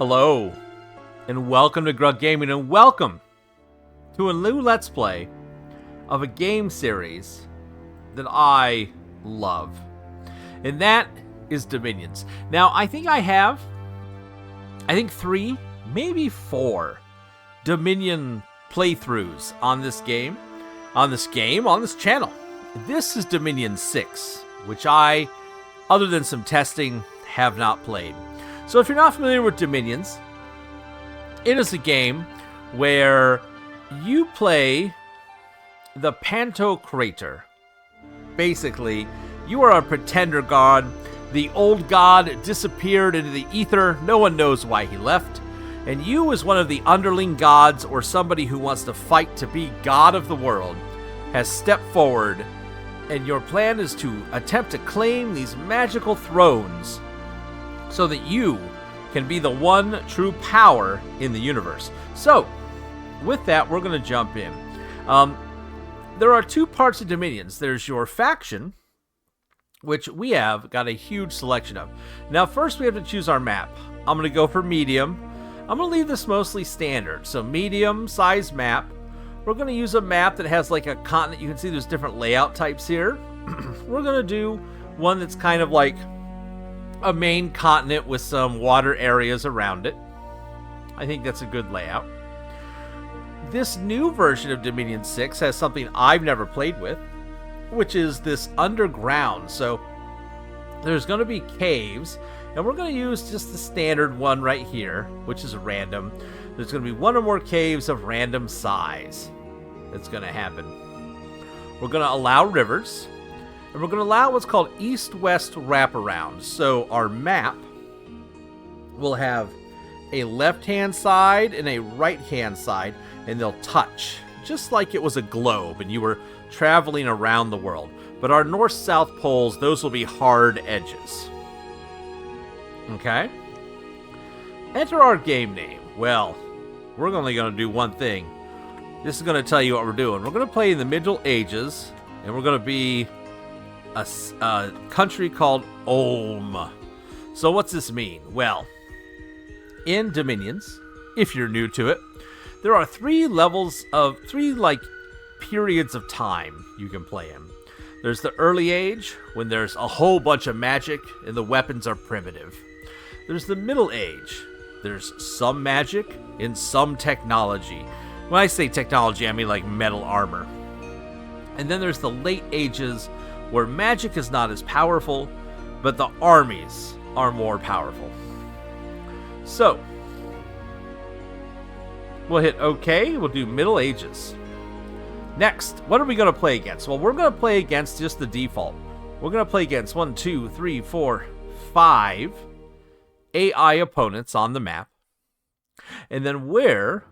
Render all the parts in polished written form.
Hello, and welcome to Grug Gaming, and welcome to a new Let's Play of a game series that I love, and that is Dominions. Now, I think I have 3, maybe 4 Dominion playthroughs on this channel. This is Dominion 6, which I, other than some testing, have not played. So if you're not familiar with Dominions, it is a game where you play the Pantocrator. Basically, you are a pretender god. The old god disappeared into the ether. No one knows why he left. And you, as one of the underling gods or somebody who wants to fight to be god of the world, has stepped forward, and your plan is to attempt to claim these magical thrones so that you can be the one true power in the universe. So, with that, we're going to jump in. There are 2 parts of Dominions. There's your faction, which we have got a huge selection of. Now, first we have to choose our map. I'm going to go for medium. I'm going to leave this mostly standard. So, medium size map. We're going to use a map that has like a continent. You can see there's different layout types here. We're going to do one that's kind of like a main continent with some water areas around it. I think that's a good layout. This new version of Dominion 6 has something I've never played with, which is this underground. So there's going to be caves, and we're going to use just the standard one right here, which is random. There's going to be 1 or more caves of random size that's going to happen. We're going to allow rivers, and we're going to allow what's called east-west wraparound. So our map will have a left-hand side and a right-hand side, and they'll touch, just like it was a globe and you were traveling around the world. But our north-south poles, those will be hard edges. Okay? Enter our game name. Well, we're only going to do one thing. This is going to tell you what we're doing. We're going to play in the Middle Ages, and we're going to be a country called Ulm. So what's this mean? Well, in Dominions, if you're new to it, there are 3 periods of time you can play in. There's the early age, when there's a whole bunch of magic and the weapons are primitive. There's the Middle Age. There's some magic and some technology. When I say technology, I mean like metal armor. And then there's the Late Ages, where magic is not as powerful, but the armies are more powerful. So, we'll hit OK. We'll do Middle Ages. Next, what are we going to play against? Well, we're going to play against just the default. We're going to play against 1, 2, 3, 4, 5 AI opponents on the map. And then we're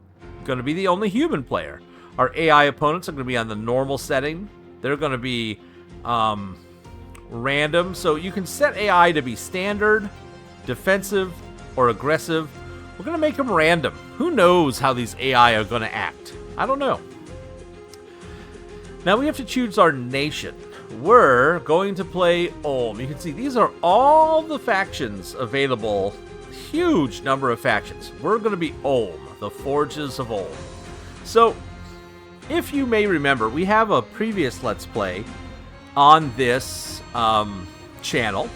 going to be the only human player. Our AI opponents are going to be on the normal setting. They're going to be random. So you can set AI to be standard, defensive, or aggressive. We're going to make them random. Who knows how these AI are going to act? I don't know. Now we have to choose our nation. We're going to play Ulm. You can see these are all the factions available. Huge number of factions. We're going to be Ulm, the Forges of Ulm. So, if you may remember, we have a previous Let's Play on this channel,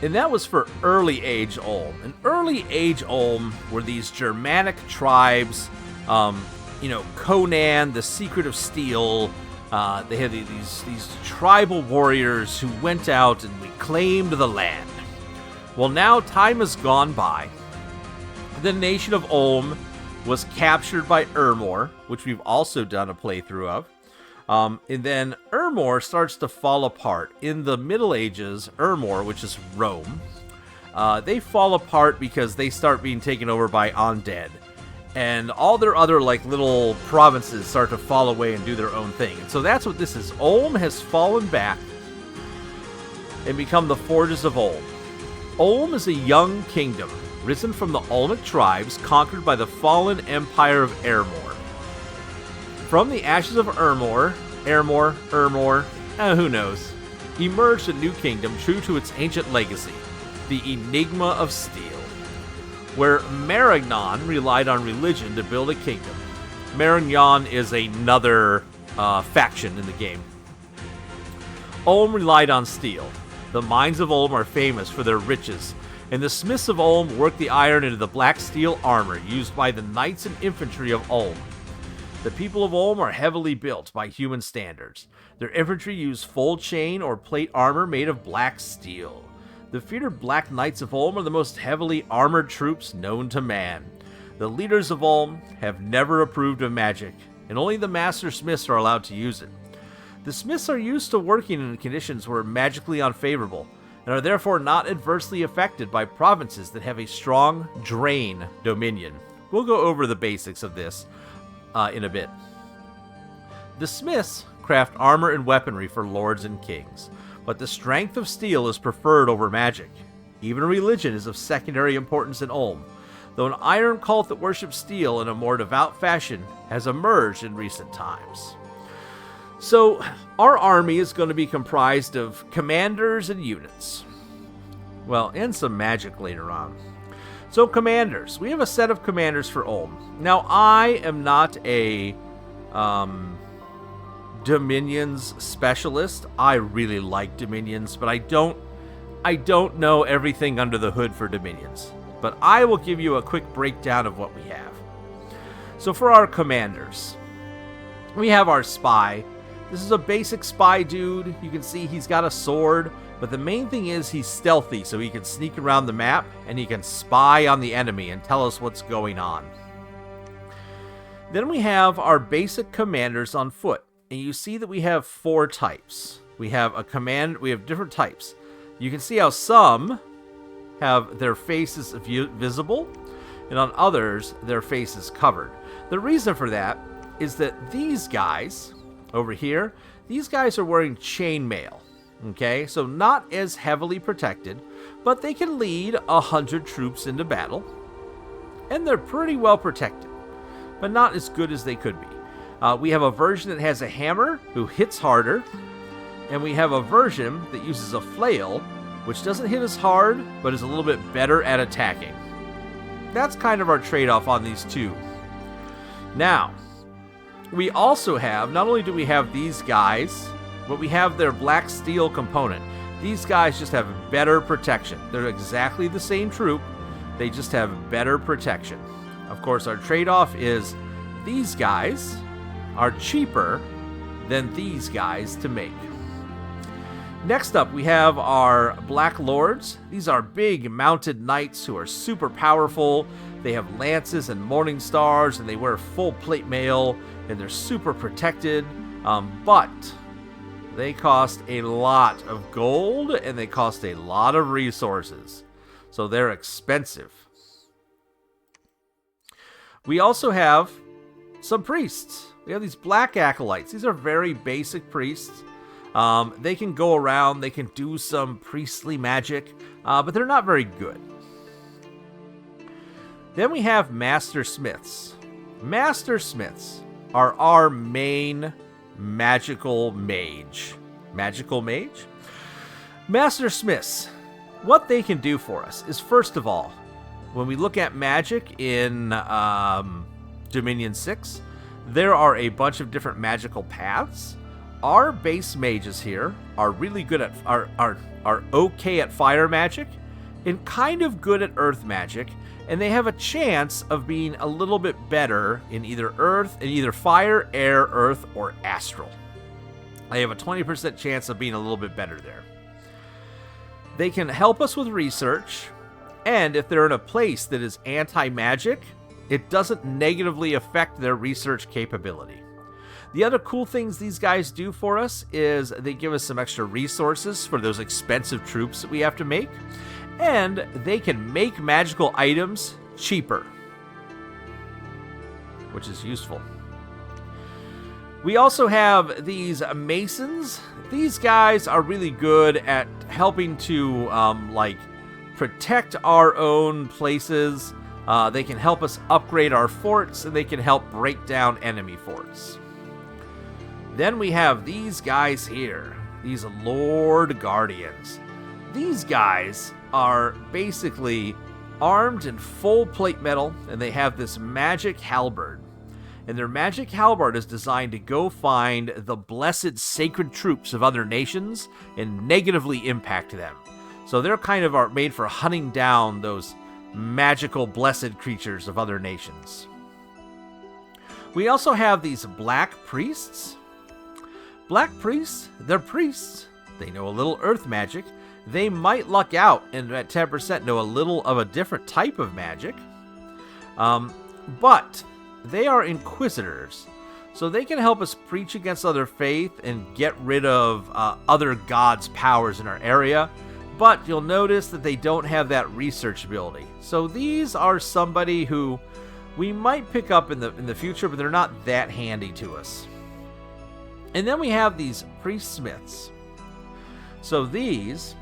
and that was for Early Age Ulm. And Early Age Ulm were these Germanic tribes, Conan, the Secret of Steel. They had these tribal warriors who went out and reclaimed the land. Well, now time has gone by. The nation of Ulm was captured by Ermor, which we've also done a playthrough of. And then Ermor starts to fall apart. In the Middle Ages, Ermor, which is Rome, they fall apart because they start being taken over by undead. And all their other little provinces start to fall away and do their own thing. And so that's what this is. Ulm has fallen back and become the Forges of Ulm. Ulm is a young kingdom, risen from the Ulmic tribes, conquered by the fallen empire of Ermor. From the ashes of Ermor, who knows, emerged a new kingdom true to its ancient legacy, the Enigma of Steel. where Marignon relied on religion to build a kingdom. Marignon is another faction in the game. Ulm relied on steel. The mines of Ulm are famous for their riches, and the smiths of Ulm worked the iron into the black steel armor used by the knights and infantry of Ulm. The people of Ulm are heavily built by human standards. Their infantry use full chain or plate armor made of black steel. The feared Black Knights of Ulm are the most heavily armored troops known to man. The leaders of Ulm have never approved of magic, and only the master smiths are allowed to use it. The smiths are used to working in conditions where magically unfavorable, and are therefore not adversely affected by provinces that have a strong drain dominion. We'll go over the basics of this in a bit. The smiths craft armor and weaponry for lords and kings, but the strength of steel is preferred over magic. Even religion is of secondary importance in Ulm, though an iron cult that worships steel in a more devout fashion has emerged in recent times. So, our army is going to be comprised of commanders and units. Well, and some magic later on. So, commanders. We have a set of commanders for Ulm. Now, I am not a Dominions specialist. I really like Dominions, but I don't know everything under the hood for Dominions. But I will give you a quick breakdown of what we have. So, for our commanders, we have our spy. This is a basic spy dude. You can see he's got a sword, but the main thing is he's stealthy, so he can sneak around the map, and he can spy on the enemy and tell us what's going on. Then we have our basic commanders on foot, and you see that we have 4 types. We have different types. You can see how some have their faces visible, and on others, their faces covered. The reason for that is that these guys over here, these guys are wearing chainmail, okay? So not as heavily protected, but they can lead 100 troops into battle, and they're pretty well protected, but not as good as they could be. We have a version that has a hammer, who hits harder, and we have a version that uses a flail, which doesn't hit as hard, but is a little bit better at attacking. That's kind of our trade-off on these two. Now, we also have, not only do we have these guys, but we have their black steel component. These guys just have better protection. They're exactly the same troop, they just have better protection. Of course, our trade-off is these guys are cheaper than these guys to make. Next up, we have our Black Lords. These are big mounted knights who are super powerful. They have lances and morning stars, and they wear full plate mail, and they're super protected, but they cost a lot of gold, and they cost a lot of resources, so they're expensive. We also have some priests. We have these black acolytes. These are very basic priests. They can go around, they can do some priestly magic, but they're not very good. Then we have Master Smiths. Master Smiths are our main magical mage. Magical mage? Master Smiths, what they can do for us is, first of all, when we look at magic in Dominion 6, there are a bunch of different magical paths. Our base mages here are really good at, are okay at fire magic and kind of good at earth magic, and they have a chance of being a little bit better in either fire, air, earth, or astral. They have a 20% chance of being a little bit better there. They can help us with research, and if they're in a place that is anti-magic, it doesn't negatively affect their research capability. The other cool things these guys do for us is they give us some extra resources for those expensive troops that we have to make, and they can make magical items cheaper, which is useful. We also have these masons. These guys are really good at helping to protect our own places. They can help us upgrade our forts, and they can help break down enemy forts. Then we have these guys here, these Lord Guardians. These guys are basically armed in full plate metal, and they have this magic halberd. And their magic halberd is designed to go find the blessed sacred troops of other nations and negatively impact them. So they're kind of are made for hunting down those magical blessed creatures of other nations. We also have these black priests. Black priests, they're priests. They know a little earth magic. They might luck out and at 10% know a little of a different type of magic. But they are inquisitors. So they can help us preach against other faith and get rid of other gods' powers in our area. But you'll notice that they don't have that research ability. So these are somebody who we might pick up in the future, but they're not that handy to us. And then we have these priest smiths. So these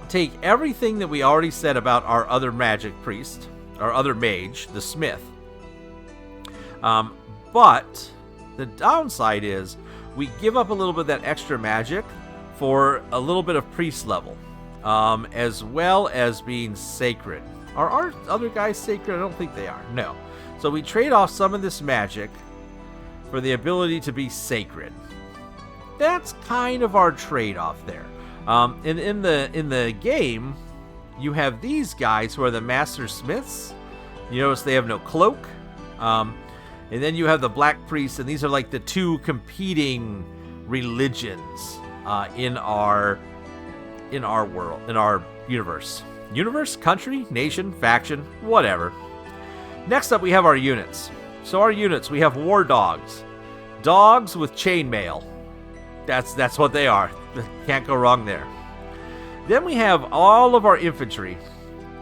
take everything that we already said about our other magic priest, our other mage, the smith. But the downside is we give up a little bit of that extra magic for a little bit of priest level, as well as being sacred. Are our other guys sacred? I don't think they are. No. So we trade off some of this magic for the ability to be sacred. That's kind of our trade-off there. And in the game, you have these guys who are the master smiths. You notice they have no cloak. And then you have the black priests, and these are like the two competing religions in our world, in our universe. Universe, country, nation, faction, whatever. Next up, we have our units. So our units, we have war dogs. Dogs with chainmail. That's what they are. Can't go wrong there. Then we have all of our infantry.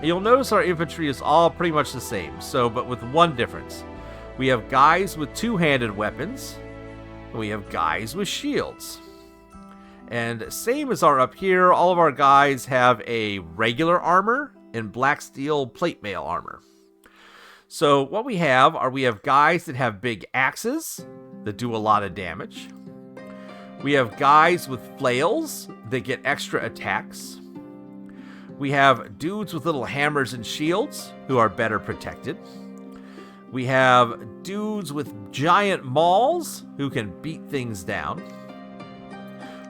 You'll notice our infantry is all pretty much the same, but with one difference. We have guys with two-handed weapons. We have guys with shields. And same as our up here, all of our guys have a regular armor and blacksteel plate mail armor. So what we have guys that have big axes that do a lot of damage. We have guys with flails that get extra attacks. We have dudes with little hammers and shields who are better protected. We have dudes with giant mauls who can beat things down.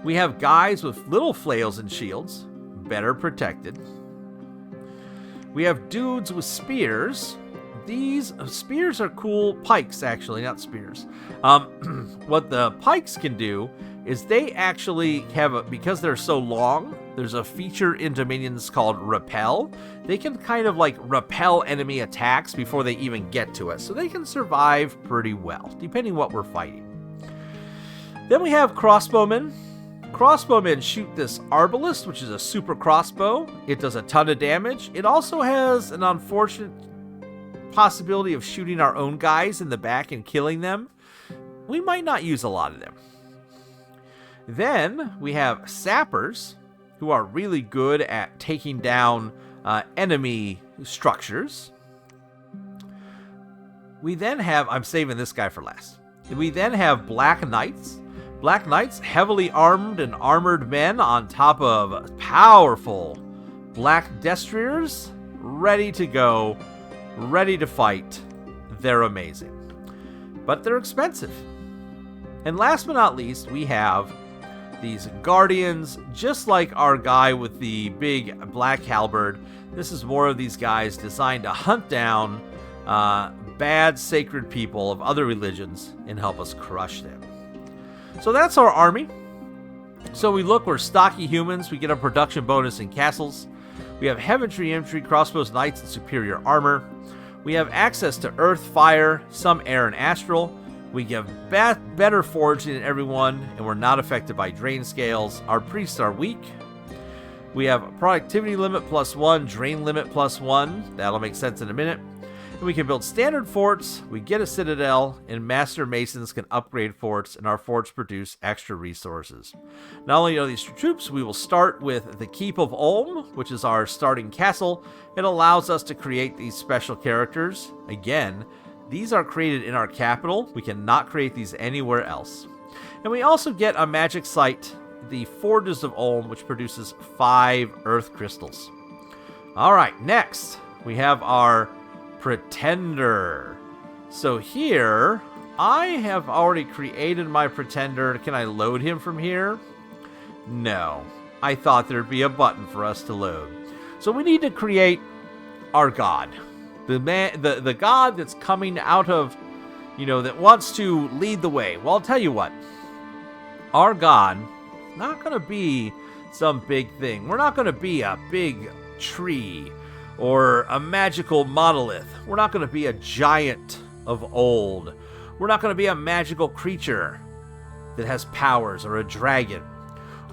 We have guys with little flails and shields, better protected. We have dudes with spears. These spears are cool pikes, actually, not spears. What the pikes can do is they actually have, because they're so long, there's a feature in Dominions called Repel. They can kind of like repel enemy attacks before they even get to us. So they can survive pretty well, depending what we're fighting. Then we have crossbowmen. Crossbowmen shoot this arbalist, which is a super crossbow. It does a ton of damage. It also has an unfortunate possibility of shooting our own guys in the back and killing them. We might not use a lot of them. Then we have sappers, who are really good at taking down enemy structures. We then have, I'm saving this guy for last. We then have black knights. Black knights, heavily armed and armored men on top of powerful black destriers, ready to go, ready to fight. They're amazing. But they're expensive. And last but not least, we have these guardians, just like our guy with the big black halberd. This is more of these guys designed to hunt down bad sacred people of other religions and help us crush them. So that's our army. So we're stocky humans. We get a production bonus in castles. We have heaventry, infantry, crossbows, knights, and superior armor. We have access to earth, fire, some air, and astral. We give better foraging than everyone, and we're not affected by drain scales. Our priests are weak. We have productivity limit +1, drain limit +1. That'll make sense in a minute. And we can build standard forts, we get a citadel, and master masons can upgrade forts, and our forts produce extra resources. Not only are these troops, we will start with the Keep of Ulm, which is our starting castle. It allows us to create these special characters. Again, these are created in our capital. We cannot create these anywhere else. And we also get a magic site, the Forges of Ulm, which produces 5 earth crystals. All right, next, we have our Pretender. So here, I have already created my Pretender. Can I load him from here? No. I thought there'd be a button for us to load. So we need to create our god. The god that's coming out of, that wants to lead the way. Well, I'll tell you what. Our god is not going to be some big thing. We're not going to be a big tree or a magical monolith. We're not going to be a giant of old. We're not going to be a magical creature that has powers or a dragon.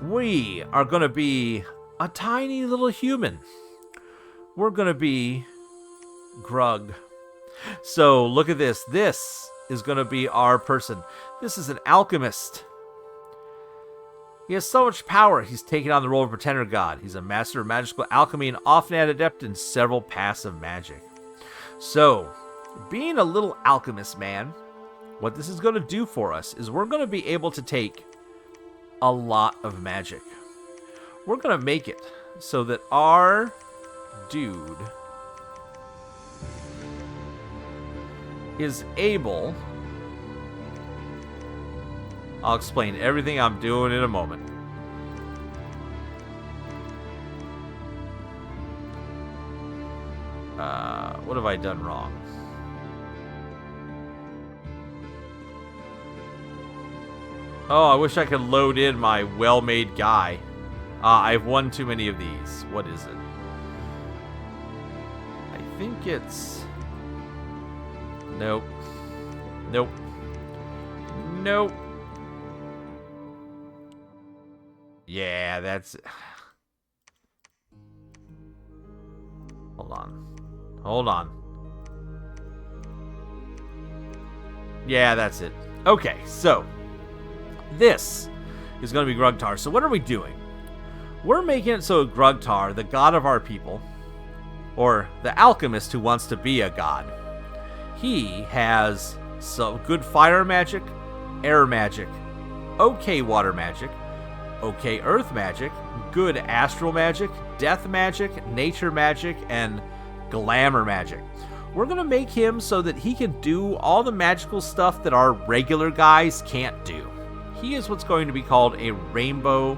We are going to be a tiny little human. We're going to be Grug. So look at this. This is going to be our person. This is an alchemist. He has so much power, he's taken on the role of Pretender God. He's a master of magical alchemy and often an adept in several passive magic. So, being a little alchemist man, what this is going to do for us is we're going to be able to take a lot of magic. We're going to make it so that our dude is able... I'll explain everything I'm doing in a moment. What have I done wrong? Oh, I wish I could load in my well-made guy. I've won too many of these. What is it? I think it's... Nope. Nope. Nope. Yeah, that's... Hold on. Hold on. Yeah, that's it. Okay, so... This is going to be Grugtar. So what are we doing? We're making it so Grugtar, the god of our people, or the alchemist who wants to be a god, he has some good fire magic, air magic, okay water magic, okay earth magic, good astral magic, death magic, nature magic, and glamour magic. We're going to make him so that he can do all the magical stuff that our regular guys can't do. He is what's going to be called a Rainbow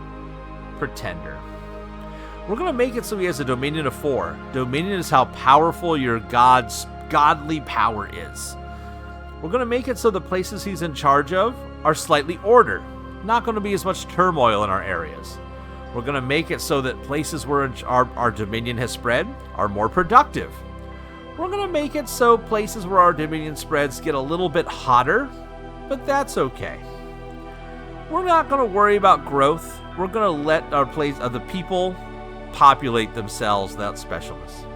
Pretender. We're going to make it so he has a Dominion of 4. Dominion is how powerful your god's godly power is. We're going to make it so the places he's in charge of are slightly ordered. Not going to be as much turmoil in our areas. We're going to make it so that places where our Dominion has spread are more productive. We're going to make it so places where our Dominion spreads get a little bit hotter, but that's okay. We're not going to worry about growth. We're going to let the people populate themselves without specialness.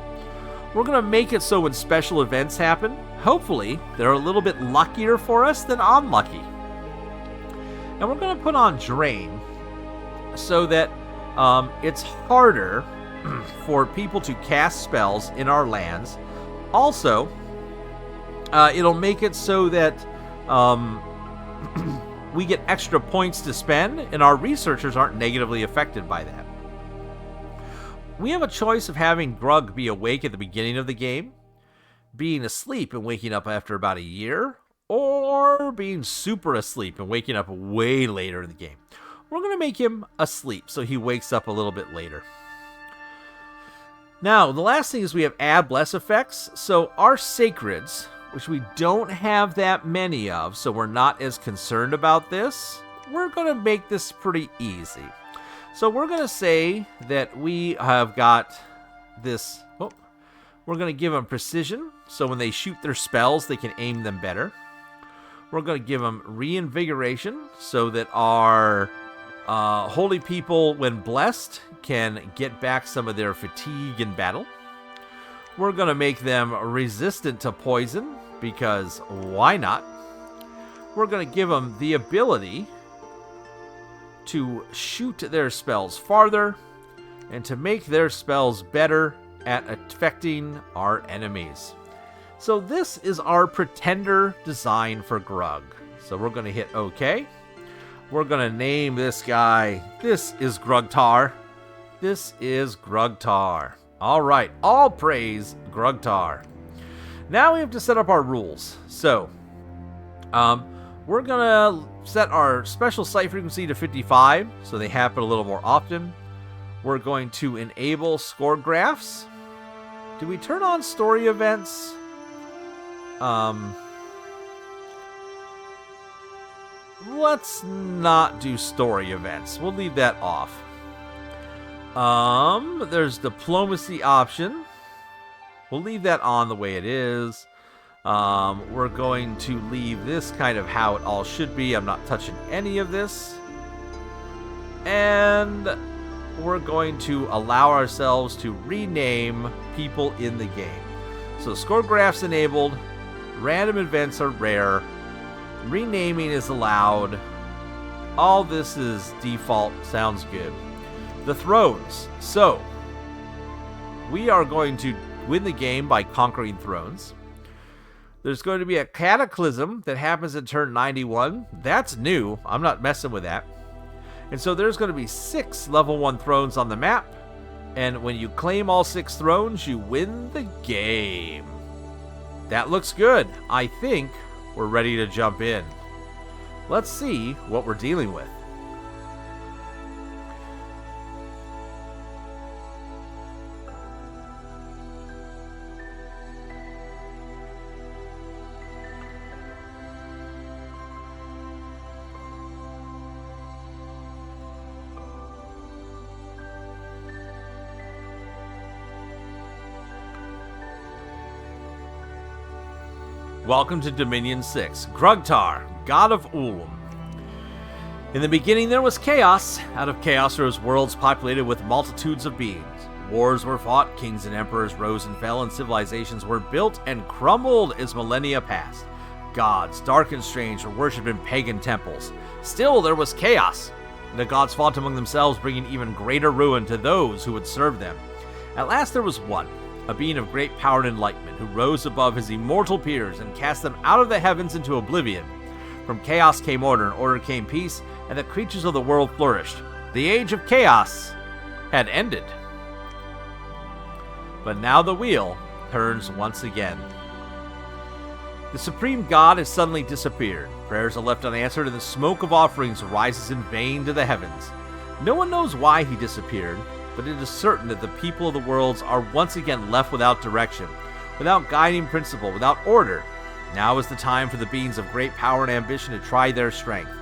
We're going to make it so when special events happen, hopefully they're a little bit luckier for us than unlucky. And we're going to put on Drain so that it's harder for people to cast spells in our lands. Also, it'll make it so that we get extra points to spend, and our researchers aren't negatively affected by that. We have a choice of having Grug be awake at the beginning of the game, being asleep and waking up after about a year, or being super asleep and waking up way later in the game. We're going to make him asleep so he wakes up a little bit later. Now, the last thing is we have add bless effects. So our sacreds, which we don't have that many of, so we're not as concerned about this, we're going to make this pretty easy. So we're going to say that we have got this... Oh, we're going to give them precision, so when they shoot their spells, they can aim them better. We're going to give them reinvigoration, so that our holy people, when blessed, can get back some of their fatigue in battle. We're going to make them resistant to poison, because why not? We're going to give them the ability to shoot their spells farther and to make their spells better at affecting our enemies. So this is our Pretender design for Grug. So we're going to hit OK. We're going to name this guy. This is Grugtar. This is Grugtar. All right, all praise Grugtar. Now we have to set up our rules. So, we're gonna set our special sight frequency to 55, so they happen a little more often. We're going to enable score graphs. Do we turn on story events? Let's not do story events. We'll leave that off. There's diplomacy option. We'll leave that on the way it is. We're going to leave this kind of how it all should be. I'm not touching any of this. And we're going to allow ourselves to rename people in the game. So score graphs enabled. Random events are rare. Renaming is allowed. All this is default. Sounds good. The thrones. So, we are going to win the game by conquering thrones. There's going to be a cataclysm that happens in turn 91. That's new. I'm not messing with that. And so there's going to be 6 level 1 thrones on the map. And when you claim all 6 thrones, you win the game. That looks good. I think we're ready to jump in. Let's see what we're dealing with. Welcome to Dominion 6, Grugtar, God of Ulm. In the beginning there was chaos. Out of chaos arose worlds populated with multitudes of beings. Wars were fought, kings and emperors rose and fell, and civilizations were built and crumbled as millennia passed. Gods, dark and strange, were worshipped in pagan temples. Still there was chaos. The gods fought among themselves, bringing even greater ruin to those who would serve them. At last there was one, a being of great power and enlightenment, who rose above his immortal peers and cast them out of the heavens into oblivion. From chaos came order, and order came peace, and the creatures of the world flourished. The age of chaos had ended. But now the wheel turns once again. The supreme god has suddenly disappeared. Prayers are left unanswered, and the smoke of offerings rises in vain to the heavens. No one knows why he disappeared, but it is certain that the people of the worlds are once again left without direction, without guiding principle, without order. Now is the time for the beings of great power and ambition to try their strength.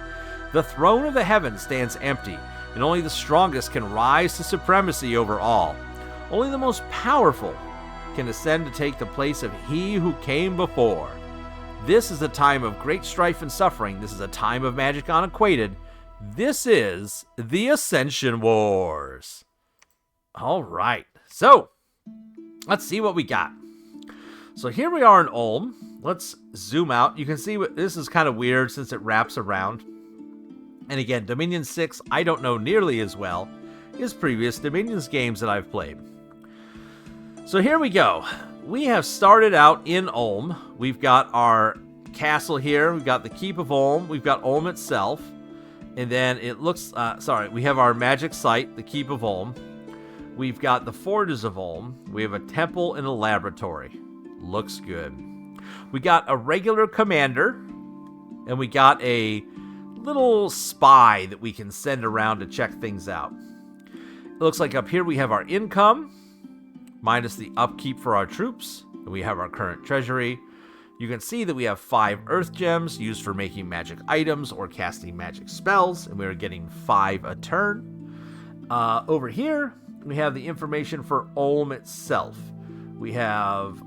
The throne of the heavens stands empty, and only the strongest can rise to supremacy over all. Only the most powerful can ascend to take the place of he who came before. This is a time of great strife and suffering. This is a time of magic unequated. This is the Ascension Wars. All right, so let's see what we got. So here we are in Ulm. Let's zoom out. You can see what this is kind of weird since it wraps around. And again, Dominion 6, I don't know nearly as well as previous Dominions games that I've played. So here we go. We have started out in Ulm. We've got our castle here. We've got the Keep of Ulm. We've got Ulm itself. And then it looks, we have our magic site, the Keep of Ulm. We've got the Forges of Ulm. We have a temple and a laboratory. Looks good. We got a regular commander, and we got a little spy that we can send around to check things out. It looks like up here we have our income, minus the upkeep for our troops, and we have our current treasury. You can see that we have 5 earth gems used for making magic items or casting magic spells, and we are getting 5 a turn. Over here, we have the information for Ulm itself. We have,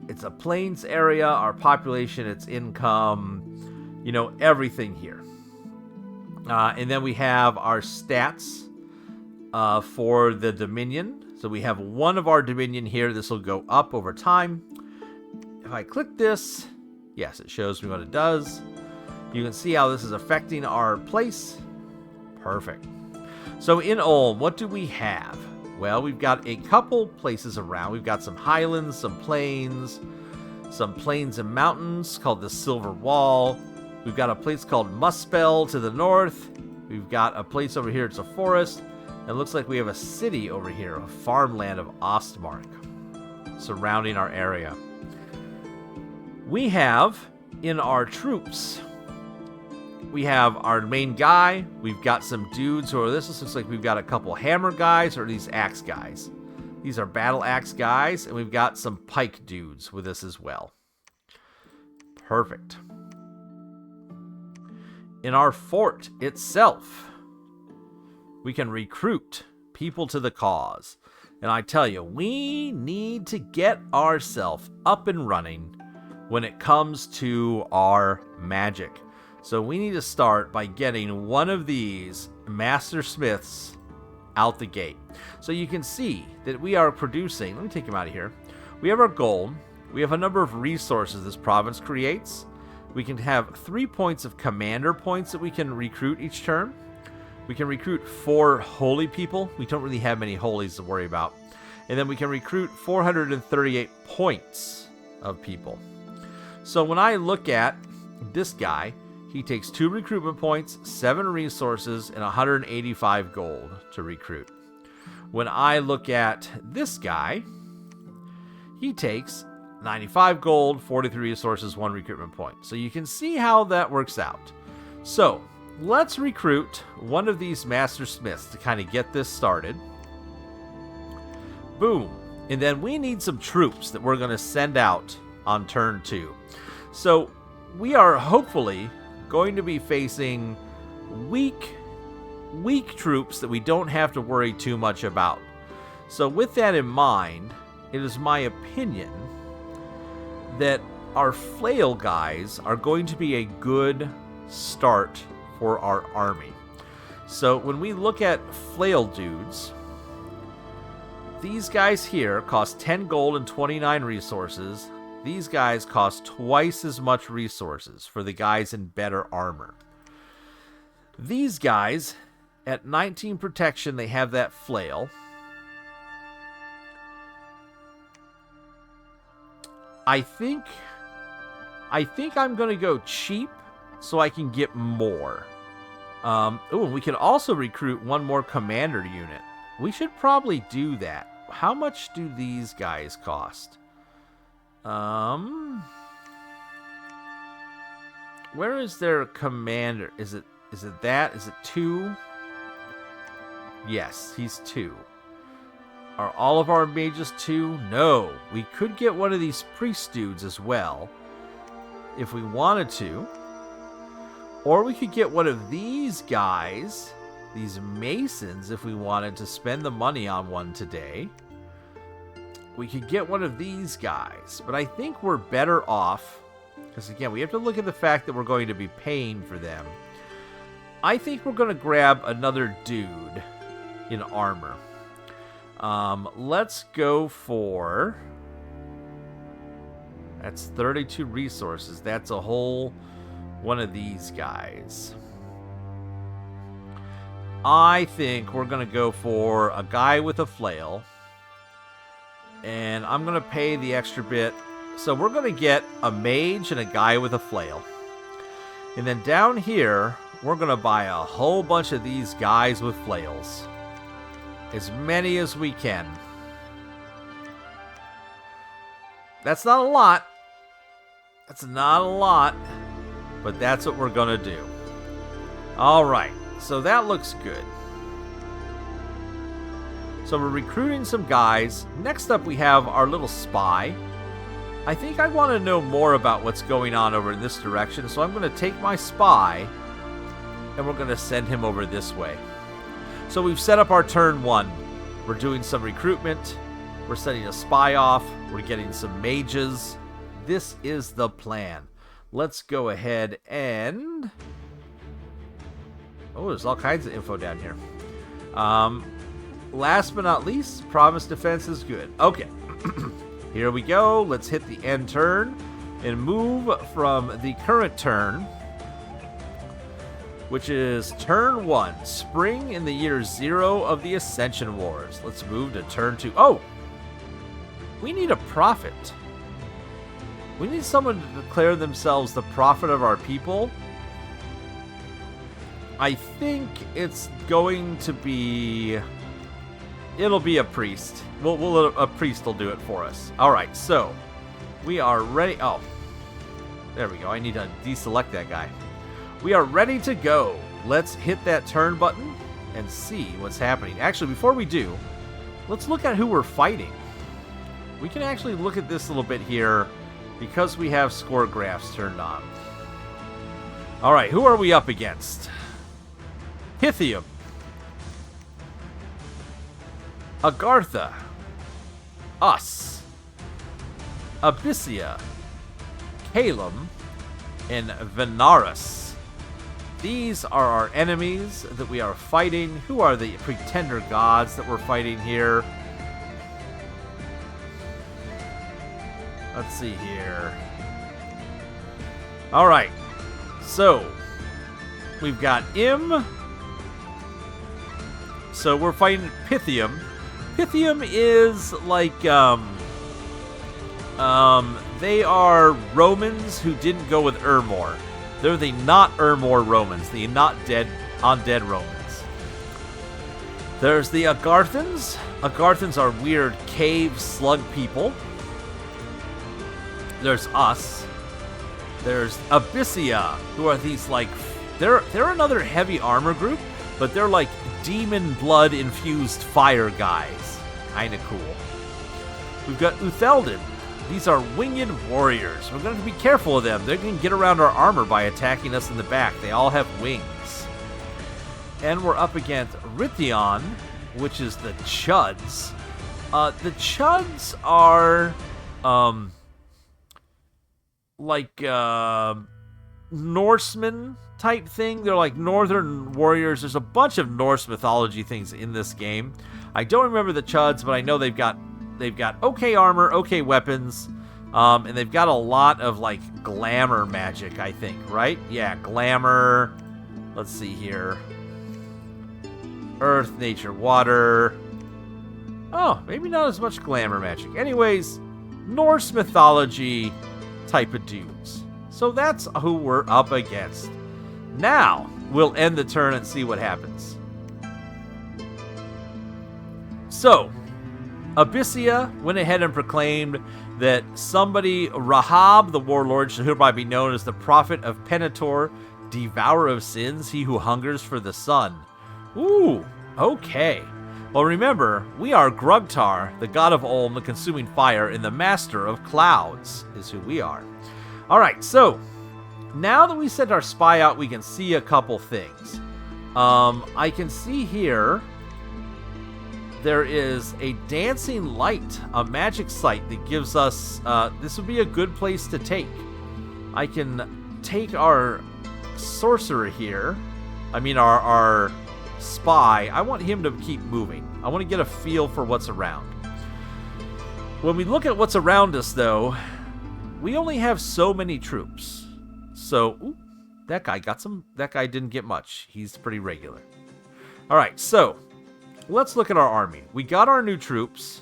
it's a plains area, our population, its income, everything here. And then we have our stats for the Dominion. So we have one of our Dominion here. This will go up over time. If I click this, yes, it shows me what it does. You can see how this is affecting our place. Perfect. So in Ulm, what do we have? Well, we've got a couple places around. We've got some highlands, some plains and mountains called the Silver Wall. We've got a place called Muspel to the north. We've got a place over here, it's a forest. It looks like we have a city over here, a farmland of Ostmark, surrounding our area. We have, in our troops, we have our main guy. We've got some dudes who are this. This looks like we've got a couple hammer guys, or these axe guys. These are battle axe guys, and we've got some pike dudes with us as well. Perfect. In our fort itself, we can recruit people to the cause. And I tell you, we need to get ourselves up and running when it comes to our magic. So we need to start by getting one of these master smiths out the gate. So you can see that we are producing, let me take him out of here. We have our gold. We have a number of resources this province creates. We can have 3 points of commander points that we can recruit each turn. We can recruit 4 holy people. We don't really have many holies to worry about. And then we can recruit 438 points of people. So when I look at this guy, he takes 2 recruitment points, 7 resources, and 185 gold to recruit. When I look at this guy, he takes 95 gold, 43 resources, 1 recruitment point. So you can see how that works out. So let's recruit one of these master smiths to kind of get this started. Boom. And then we need some troops that we're going to send out on turn 2. So we are hopefully going to be facing weak troops that we don't have to worry too much about. So with that in mind, it is my opinion that our flail guys are going to be a good start for our army. So when we look at flail dudes, these guys here cost 10 gold and 29 resources. These guys cost twice as much resources for the guys in better armor. These guys, at 19 protection, they have that flail. I think I'm going to go cheap so I can get more. And we can also recruit 1 more commander unit. We should probably do that. How much do these guys cost? Where is their commander? Is it that? Is it 2? Yes, he's 2. Are all of our mages 2? No. We could get one of these priest dudes as well, if we wanted to. Or we could get one of these guys, these masons, if we wanted to spend the money on one today. We could get one of these guys. But I think we're better off, because again, we have to look at the fact that we're going to be paying for them. I think we're going to grab another dude in armor. Let's go for... That's 32 resources. That's a whole one of these guys. I think we're going to go for a guy with a flail. And I'm going to pay the extra bit. So we're going to get a mage and a guy with a flail. And then down here, we're going to buy a whole bunch of these guys with flails. As many as we can. That's not a lot. That's not a lot. But that's what we're going to do. Alright, so that looks good. So we're recruiting some guys. Next up we have our little spy. I think I want to know more about what's going on over in this direction. So I'm going to take my spy and we're going to send him over this way. So we've set up our turn 1. We're doing some recruitment. We're sending a spy off. We're getting some mages. This is the plan. Let's go ahead and... Oh, there's all kinds of info down here. Last but not least, province defense is good. Okay. Here we go. Let's hit the end turn and move from the current turn, which is turn 1, spring in the year 0 of the Ascension Wars. Let's move to turn 2. Oh! We need a prophet. We need someone to declare themselves the prophet of our people. I think it's going to be It'll be a priest. A priest will do it for us. All right, so we are ready. Oh, there we go. I need to deselect that guy. We are ready to go. Let's hit that turn button and see what's happening. Actually, before we do, let's look at who we're fighting. We can actually look at this a little bit here because we have score graphs turned on. All right, who are we up against? Pythium, Agartha, us, Abyssia, Calum, and Venaris. These are our enemies that we are fighting. Who are the pretender gods that we're fighting here? Let's see here. All right. So, we've got Im. So, we're fighting Pythium. Pythium is like, they are Romans who didn't go with Urmor. They're the not Urmor Romans, the not undead Romans. There's the Agarthans. Agarthans are weird cave slug people. There's us. There's Abyssia, who are these like they're another heavy armor group, but they're like demon blood infused fire guys. Kinda cool. We've got Utheldin. These are winged warriors. We're going to be careful of them. They can get around our armor by attacking us in the back. They all have wings. And we're up against Rithyon, which is the Chuds. The Chuds are like Norsemen type thing. They're like northern warriors. There's a bunch of Norse mythology things in this game. I don't remember the Chuds, but I know they've got okay armor, okay weapons, and they've got a lot of like glamour magic, I think, right? Yeah, glamour. Let's see here. Earth, nature, water. Oh, maybe not as much glamour magic. Anyways, Norse mythology type of dudes. So that's who we're up against. Now, we'll end the turn and see what happens. So, Abyssia went ahead and proclaimed that somebody, Rahab, the warlord, should hereby be known as the prophet of Penator, devourer of sins, he who hungers for the sun. Ooh, okay. Well, remember, we are Grugtar, the god of Ulm, the consuming fire, and the master of clouds is who we are. All right, so now that we sent our spy out, we can see a couple things. I can see here there is a dancing light, a magic site that gives us, this would be a good place to take. I can take our sorcerer here, our spy. I want him to keep moving. I want to get a feel for what's around. When we look at what's around us, though, we only have so many troops. So, ooh, that guy didn't get much. He's pretty regular. All right, so let's look at our army. We got our new troops.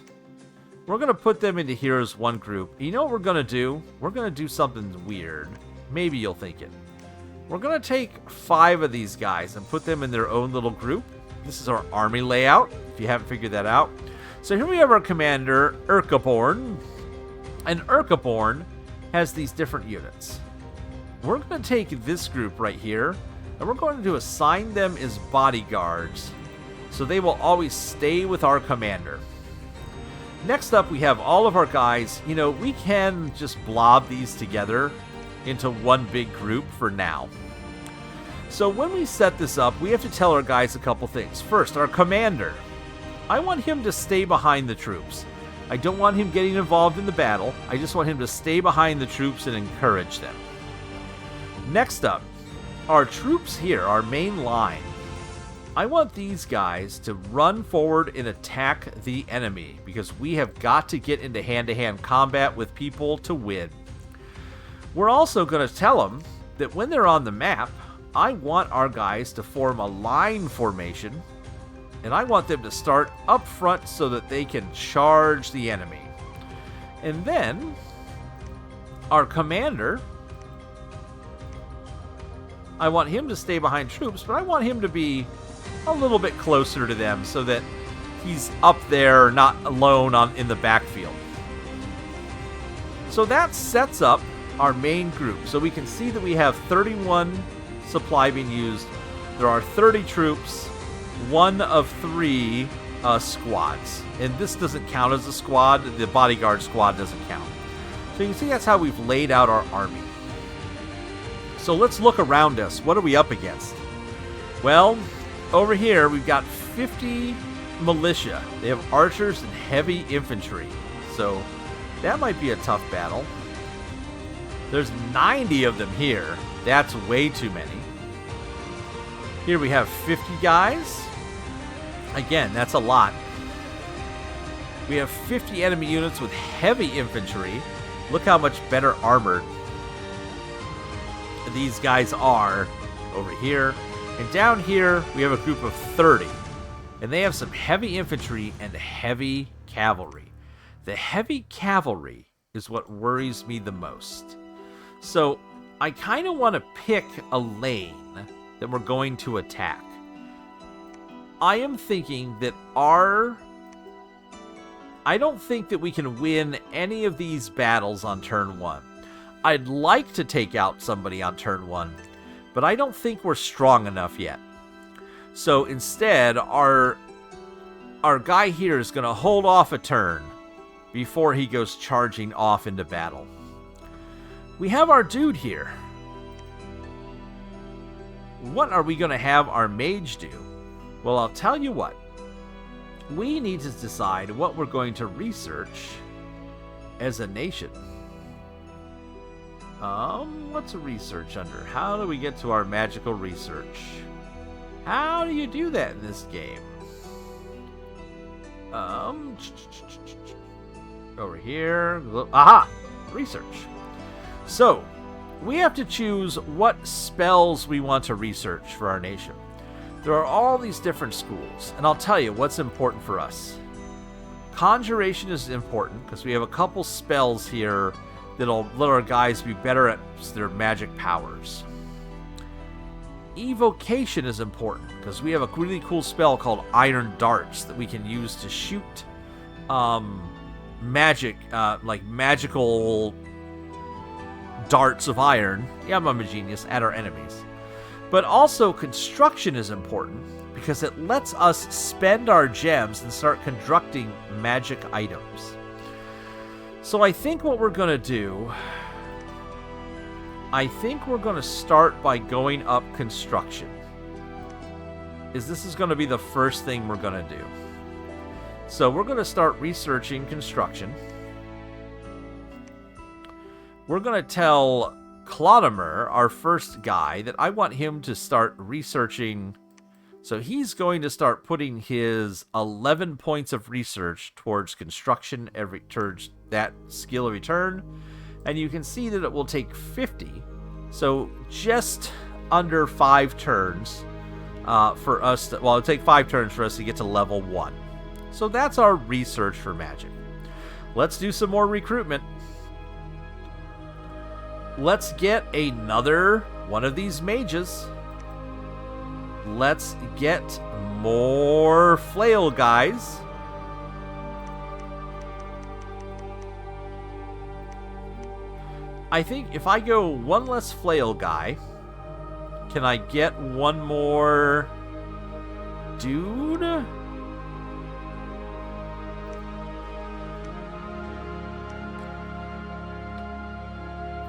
We're going to put them into here as one group. You know what we're going to do? We're going to do something weird. Maybe you'll think it. We're going to take 5 of these guys and put them in their own little group. This is our army layout, if you haven't figured that out. So here we have our commander, Urkaborn. And Urkaborn has these different units. We're going to take this group right here, and we're going to assign them as bodyguards, so they will always stay with our commander. Next up, we have all of our guys. You know, we can just blob these together into one big group for now. So when we set this up, we have to tell our guys a couple things. First, our commander. I want him to stay behind the troops. I don't want him getting involved in the battle. I just want him to stay behind the troops and encourage them. Next up, our troops here, our main line. I want these guys to run forward and attack the enemy because we have got to get into hand-to-hand combat with people to win. We're also going to tell them that when they're on the map, I want our guys to form a line formation, and I want them to start up front so that they can charge the enemy. And then our commander, I want him to stay behind troops, but I want him to be a little bit closer to them so that he's up there, not alone in the backfield. So that sets up our main group. So we can see that we have 31 supply being used. There are 30 troops, 1 of 3 squads. And this doesn't count as a squad. The bodyguard squad doesn't count. So you can see that's how we've laid out our army. So let's look around us. What are we up against? Well, over here we've got 50 militia. They have archers and heavy infantry. So that might be a tough battle. There's 90 of them here. That's way too many. Here we have 50 guys. Again, that's a lot. We have 50 enemy units with heavy infantry. Look how much better armored these guys are over here. And down here, we have a group of 30. And they have some heavy infantry and heavy cavalry. The heavy cavalry is what worries me the most. So I kind of want to pick a lane that we're going to attack. I am thinking that I don't think that we can win any of these battles on turn 1. I'd like to take out somebody on turn 1, but I don't think we're strong enough yet. So instead, our guy here is going to hold off a turn before he goes charging off into battle. We have our dude here. What are we going to have our mage do? Well, I'll tell you what. We need to decide what we're going to research as a nation. What's a research under? How do we get to our magical research? How do you do that in this game? Over here. Aha! Research. So, we have to choose what spells we want to research for our nation. There are all these different schools, and I'll tell you what's important for us. Conjuration is important because we have a couple spells here that'll let our guys be better at their magic powers. Evocation is important because we have a really cool spell called Iron Darts that we can use to shoot like magical darts of iron, yeah, I'm a genius, at our enemies. But also construction is important because it lets us spend our gems and start constructing magic items. So I think what we're going to do, I think we're going to start by going up construction. This is going to be the first thing we're going to do. So we're going to start researching construction. We're going to tell Clodomer, our first guy, that I want him to start researching. So he's going to start putting his 11 points of research towards construction towards that skill every turn. And you can see that it will take 50. So just under 5 turns for us to, well, it'll take 5 turns for us to get to level 1. So that's our research for magic. Let's do some more recruitment. Let's get another one of these mages. Let's get more flail guys. I think if I go one less flail guy, can I get one more dude?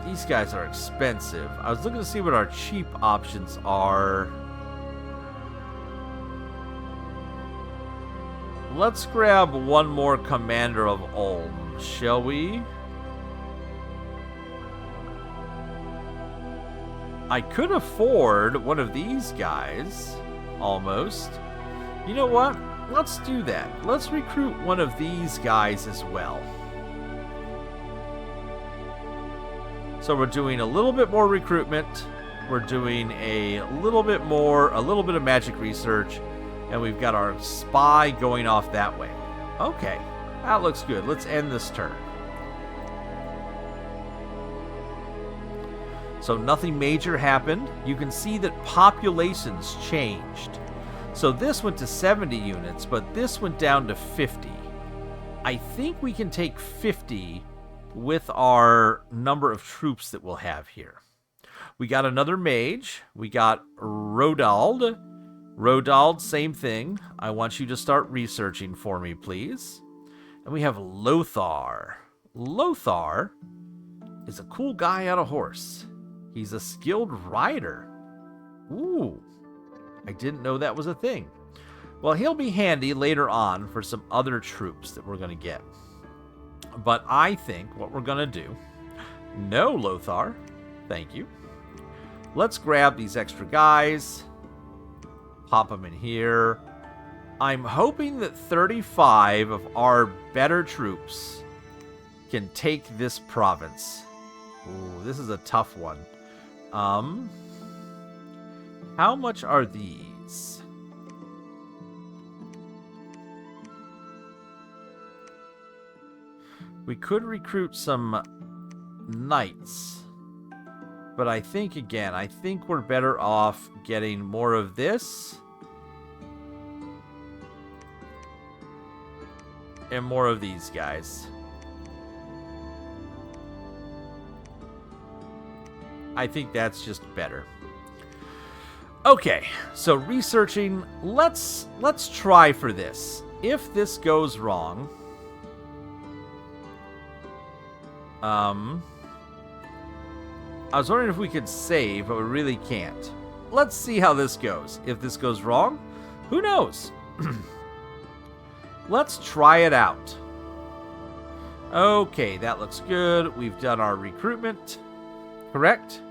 These guys are expensive. I was looking to see what our cheap options are. Let's grab one more Commander of Ulm, shall we? I could afford one of these guys, almost. You know what? Let's do that. Let's recruit one of these guys as well. So we're doing a little bit more recruitment. We're doing a little bit of magic research. And we've got our spy going off that way. Okay, that looks good. Let's end this turn. So nothing major happened. You can see that populations changed. So this went to 70 units, but this went down to 50. I think we can take 50 with our number of troops that we'll have here. We got another mage. We got Rodald. Rodald, same thing. I want you to start researching for me, please. And we have Lothar. Lothar is a cool guy on a horse. He's a skilled rider. Ooh, I didn't know that was a thing. Well, he'll be handy later on for some other troops that we're going to get. But I think what we're going to do... No, Lothar. Thank you. Let's grab these extra guys. Pop them in here. I'm hoping that 35 of our better troops can take this province. Ooh, this is a tough one. How much are these? We could recruit some knights. But I think, again, I think we're better off getting more of this. And more of these guys. I think that's just better. Okay, so researching, let's try for this. If this goes wrong, I was wondering if we could save, but we really can't. Let's see how this goes. If this goes wrong, who knows? Let's try it out. Okay, that looks good. We've done our recruitment. Correct?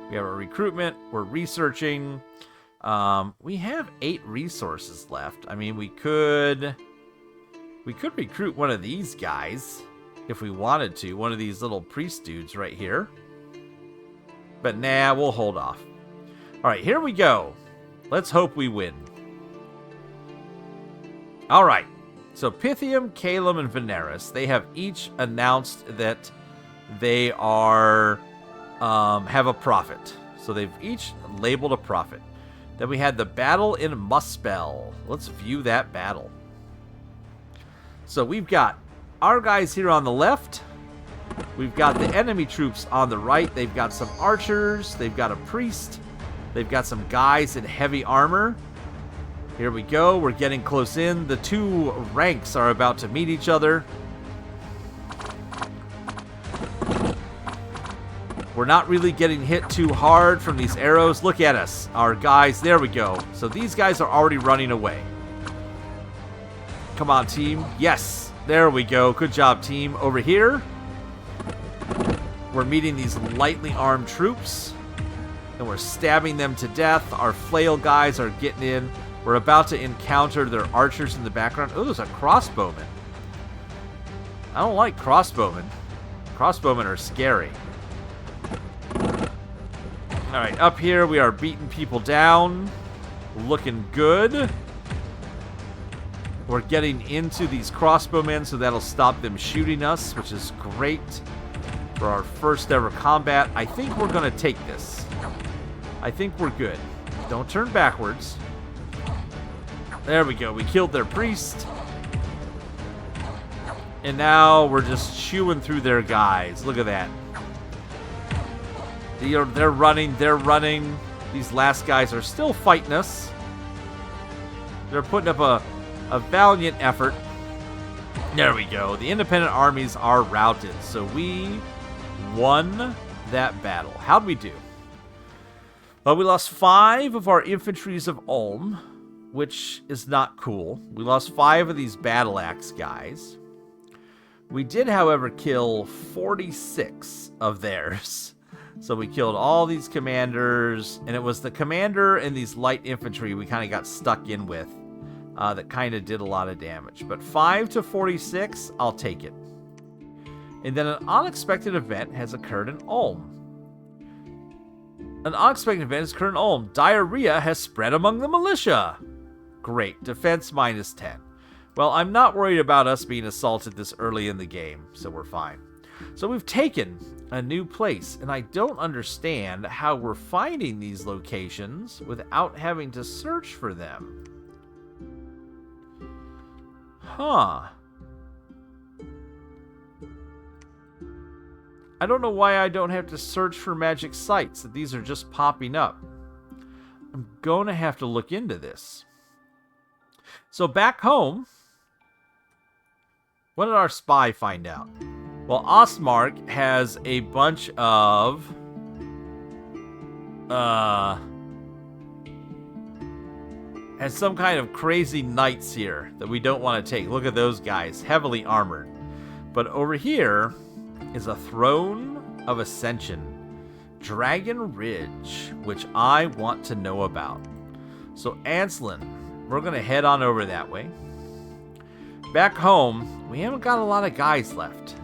We have our recruitment. We're researching. We have 8 resources left. I mean, we could recruit one of these guys if we wanted to. One of these little priest dudes right here. But nah, we'll hold off. All right, here we go. Let's hope we win. All right. So Pythium, Calum, and Veneris, they have each announced that they are have a prophet. So they've each labeled a prophet. Then we had the battle in Muspel. Let's view that battle. So we've got our guys here on the left. We've got the enemy troops on the right. They've got some archers. They've got a priest. They've got some guys in heavy armor. Here we go. We're getting close in. The two ranks are about to meet each other. We're not really getting hit too hard from these arrows. Look at us. Our guys. There we go. So these guys are already running away. Come on, team. Yes. There we go. Good job, team. Over here, we're meeting these lightly armed troops, and we're stabbing them to death. Our flail guys are getting in. We're about to encounter their archers in the background. Oh, there's a crossbowman. I don't like crossbowmen. Crossbowmen are scary. All right, up here we are beating people down. Looking good. We're getting into these crossbowmen, so that'll stop them shooting us, which is great. For our first ever combat, I think we're going to take this. I think we're good. Don't turn backwards. There we go. We killed their priest. And now we're just chewing through their guys. Look at that. They're running. They're running. These last guys are still fighting us. They're putting up a valiant effort. There we go. The independent armies are routed. So we won that battle. How'd we do? Well, we lost 5 of our infantries of Ulm, which is not cool. We lost 5 of these battle axe guys. We did, however, kill 46 of theirs. So we killed all these commanders, and it was the commander and these light infantry we kind of got stuck in with that kind of did a lot of damage. But 5 to 46, I'll take it. And then an unexpected event has occurred in Ulm. An unexpected event has occurred in Ulm. Diarrhea has spread among the militia. Great. Defense minus 10. Well, I'm not worried about us being assaulted this early in the game, so we're fine. So we've taken a new place, and I don't understand how we're finding these locations without having to search for them. Huh. I don't know why I don't have to search for magic sites, that these are just popping up. I'm going to have to look into this. So back home, what did our spy find out? Well, Ostmark has a bunch of has some kind of crazy knights here that we don't want to take. Look at those guys, heavily armored. But over here is a throne of ascension, Dragon Ridge, which I want to know about. So Anslin, we're going to head on over that way. Back home, we haven't got a lot of guys left.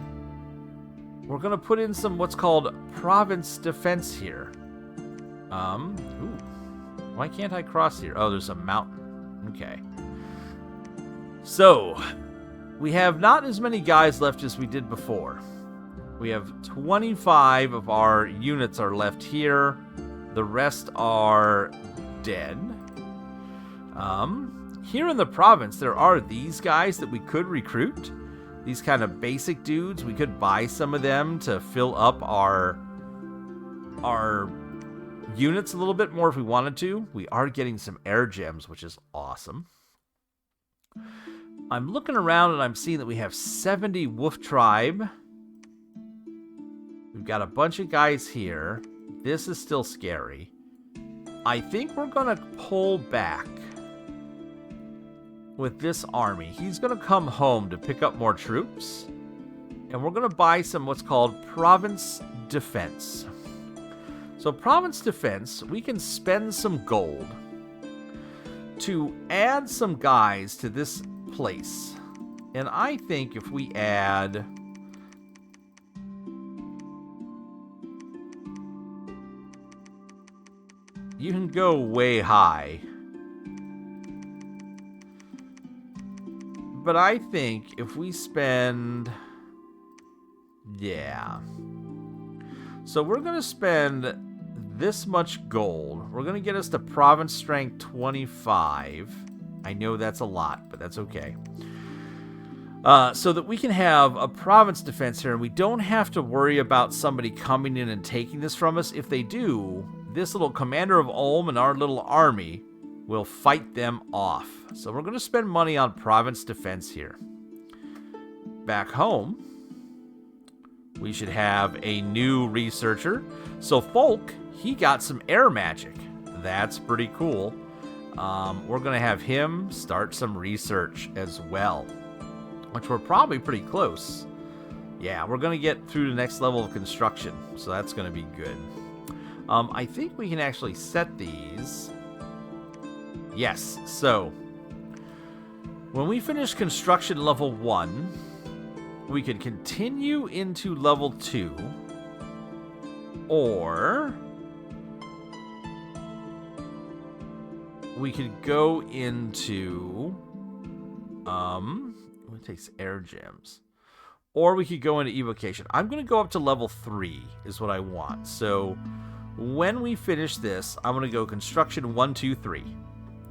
We're going to put in some what's called province defense here. Why can't I cross here? Oh, there's a mountain. Okay. So, we have not as many guys left as we did before. We have 25 of our units are left here. The rest are dead. Here in the province, there are these guys that we could recruit. These kind of basic dudes. We could buy some of them to fill up our units a little bit more if we wanted to. We are getting some air gems, which is awesome. I'm looking around and I'm seeing that we have 70 Wolf Tribe. We've got a bunch of guys here. This is still scary. I think we're going to pull back with this army. He's going to come home to pick up more troops. And we're going to buy some what's called province defense. So province defense, we can spend some gold to add some guys to this place. And I think if we add... You can go way high. But I think if we spend... Yeah. So we're going to spend this much gold. We're going to get us to province strength 25. I know that's a lot, but that's okay. So that we can have a province defense here, and we don't have to worry about somebody coming in and taking this from us. If they do, this little commander of Ulm and our little army will fight them off. So we're going to spend money on province defense here. Back home, we should have a new researcher. So Folk, he got some air magic. That's pretty cool. We're going to have him start some research as well, which we're probably pretty close. Yeah, we're going to get through the next level of construction, so that's going to be good. I think we can actually set these. Yes, so when we finish construction level 1, we could continue into level 2, or we could go into, it takes air gems, or we could go into evocation. I'm going to go up to level 3 is what I want. So when we finish this, I'm going to go construction 1, 2, 3.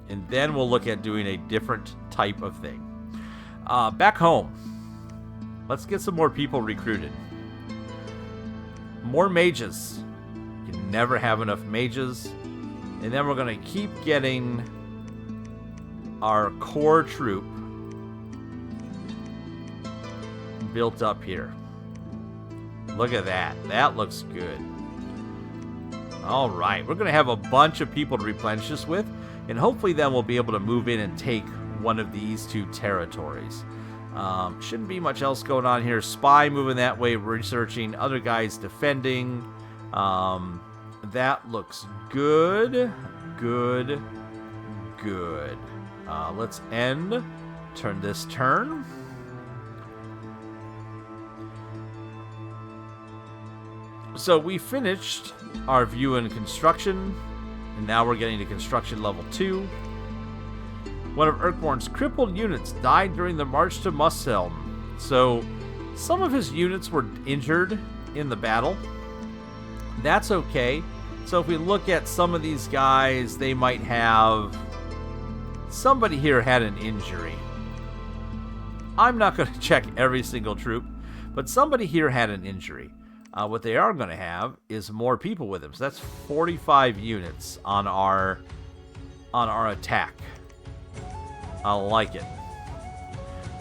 And then we'll look at doing a different type of thing. Back home, let's get some more people recruited. More mages. You can never have enough mages. And then we're going to keep getting our core troop built up here. Look at that. That looks good. All right. We're going to have a bunch of people to replenish this with. And hopefully then we'll be able to move in and take one of these 2 territories. Shouldn't be much else going on here. Spy moving that way, researching. Other guys defending. That looks good. Good. Good. Let's end. Turn this turn. So we finished our view and construction. And now we're getting to construction level 2. One of Urkborn's crippled units died during the march to Musshelm. So some of his units were injured in the battle. That's okay. So if we look at some of these guys, they might have... Somebody here had an injury. I'm not going to check every single troop, but somebody here had an injury. What they are going to have is more people with them. So that's 45 units on our attack. I like it.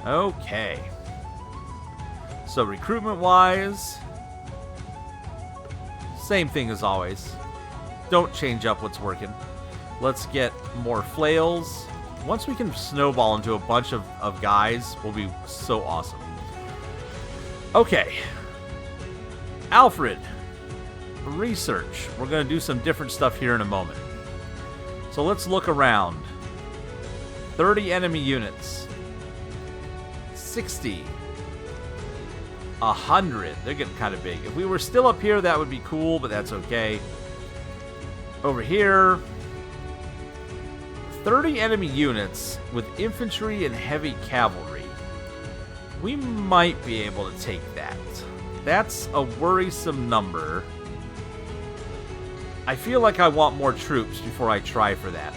Okay. So recruitment-wise, same thing as always. Don't change up what's working. Let's get more flails. Once we can snowball into a bunch of guys, we'll be so awesome. Okay. Alfred. Research. We're going to do some different stuff here in a moment. So let's look around. 30 enemy units. 60. 100. They're getting kind of big. If we were still up here, that would be cool, but that's okay. Over here, 30 enemy units with infantry and heavy cavalry. We might be able to take that. That's a worrisome number. I feel like I want more troops before I try for that.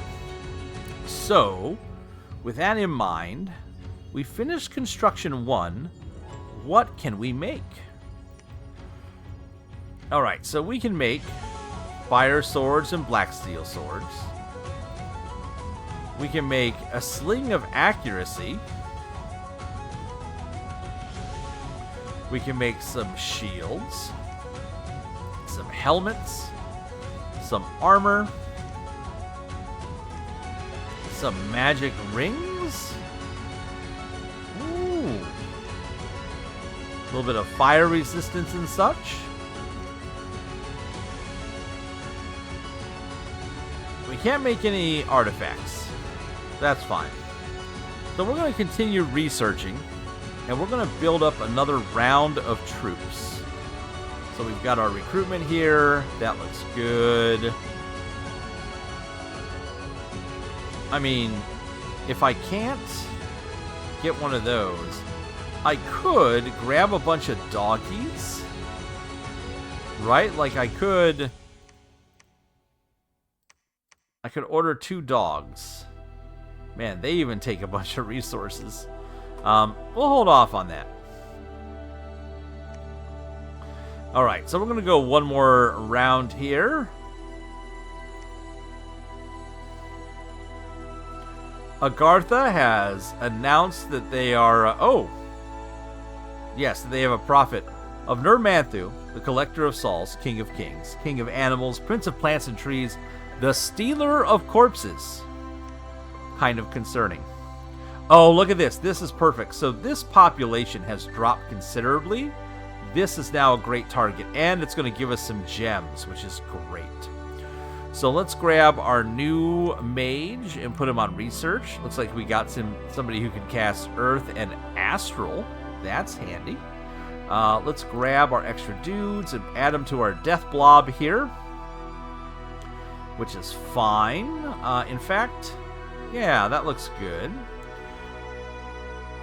So, with that in mind, we finished construction 1. What can we make? Alright, so we can make fire swords and blacksteel swords. We can make a sling of accuracy. We can make some shields, some helmets, some armor, some magic rings. Ooh. A little bit of fire resistance and such. We can't make any artifacts. That's fine. So we're going to continue researching, and we're going to build up another round of troops. So we've got our recruitment here. That looks good. I mean, if I can't get one of those, I could grab a bunch of doggies. Right? Like I could order 2 dogs. Man, they even take a bunch of resources. We'll hold off on that. Alright, so we're going to go one more round here. Agartha has announced that they are... yes, they have a prophet of Nurmanthu, the collector of souls, king of kings, king of animals, prince of plants and trees, the stealer of corpses. Kind of concerning. Oh, look at this. This is perfect. So this population has dropped considerably. This is now a great target, and it's going to give us some gems, which is great. So let's grab our new mage and put him on research. Looks like we got somebody who can cast earth and astral. That's handy. Let's grab our extra dudes and add them to our death blob here, which is fine. In fact, yeah, that looks good.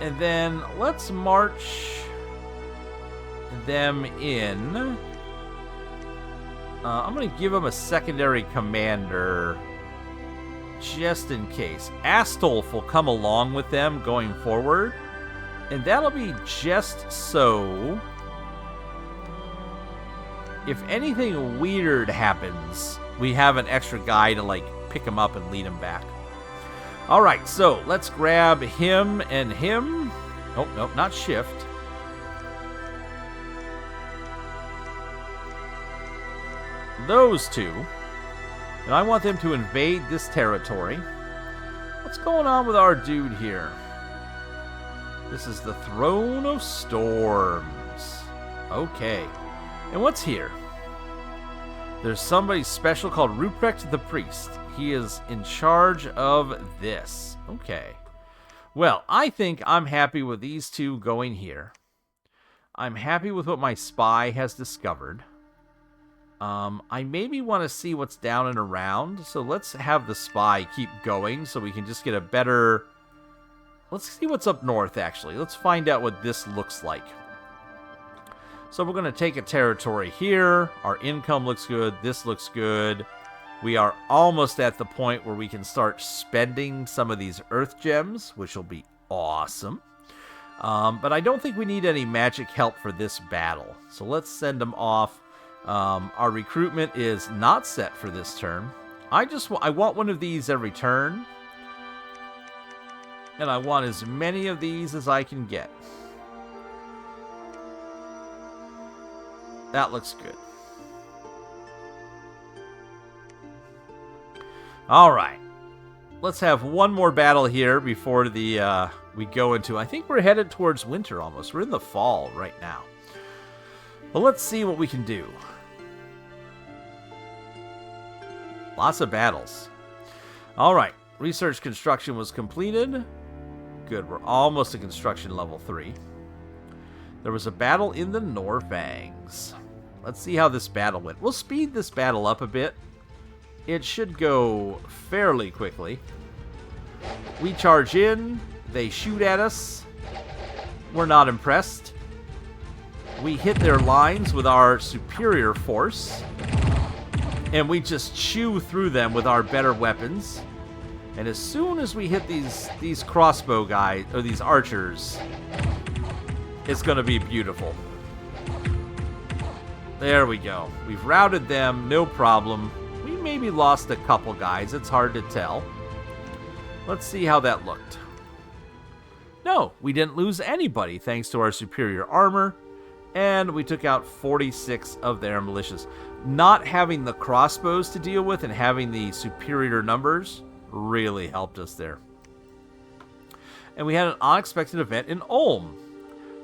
And then let's march them in. I'm going to give them a secondary commander just in case. Astolf will come along with them going forward, and that'll be just so if anything weird happens, we have an extra guy to like pick him up and lead him back. Alright, so let's grab him and him. Oh, no, not shift. Those 2. And I want them to invade this territory. What's going on with our dude here? This is the Throne of Storms. Okay. And what's here? There's somebody special called Ruprecht the Priest. He is in charge of this. Okay. Well, I think I'm happy with these 2 going here. I'm happy with what my spy has discovered. I maybe want to see what's down and around, so let's have the spy keep going so we can just get a better... Let's see what's up north, actually. Let's find out what this looks like. So we're going to take a territory here. Our income looks good. This looks good. We are almost at the point where we can start spending some of these earth gems, which will be awesome. But I don't think we need any magic help for this battle. So let's send them off. Our recruitment is not set for this turn. I want one of these every turn. And I want as many of these as I can get. That looks good. All right. Let's have one more battle here before we go into... I think we're headed towards winter almost. We're in the fall right now. But let's see what we can do. Lots of battles. All right. Research construction was completed. Good. We're almost at construction level 3. There was a battle in the Norfangs. Let's see how this battle went. We'll speed this battle up a bit. It should go fairly quickly. We charge in. They shoot at us. We're not impressed. We hit their lines with our superior force. And we just chew through them with our better weapons. And as soon as we hit these crossbow guys, or these archers, it's going to be beautiful. There we go. We've routed them, no problem. We maybe lost a couple guys. It's hard to tell. Let's see how that looked. No, we didn't lose anybody thanks to our superior armor. And we took out 46 of their militias. Not having the crossbows to deal with and having the superior numbers really helped us there. And we had an unexpected event in Ulm.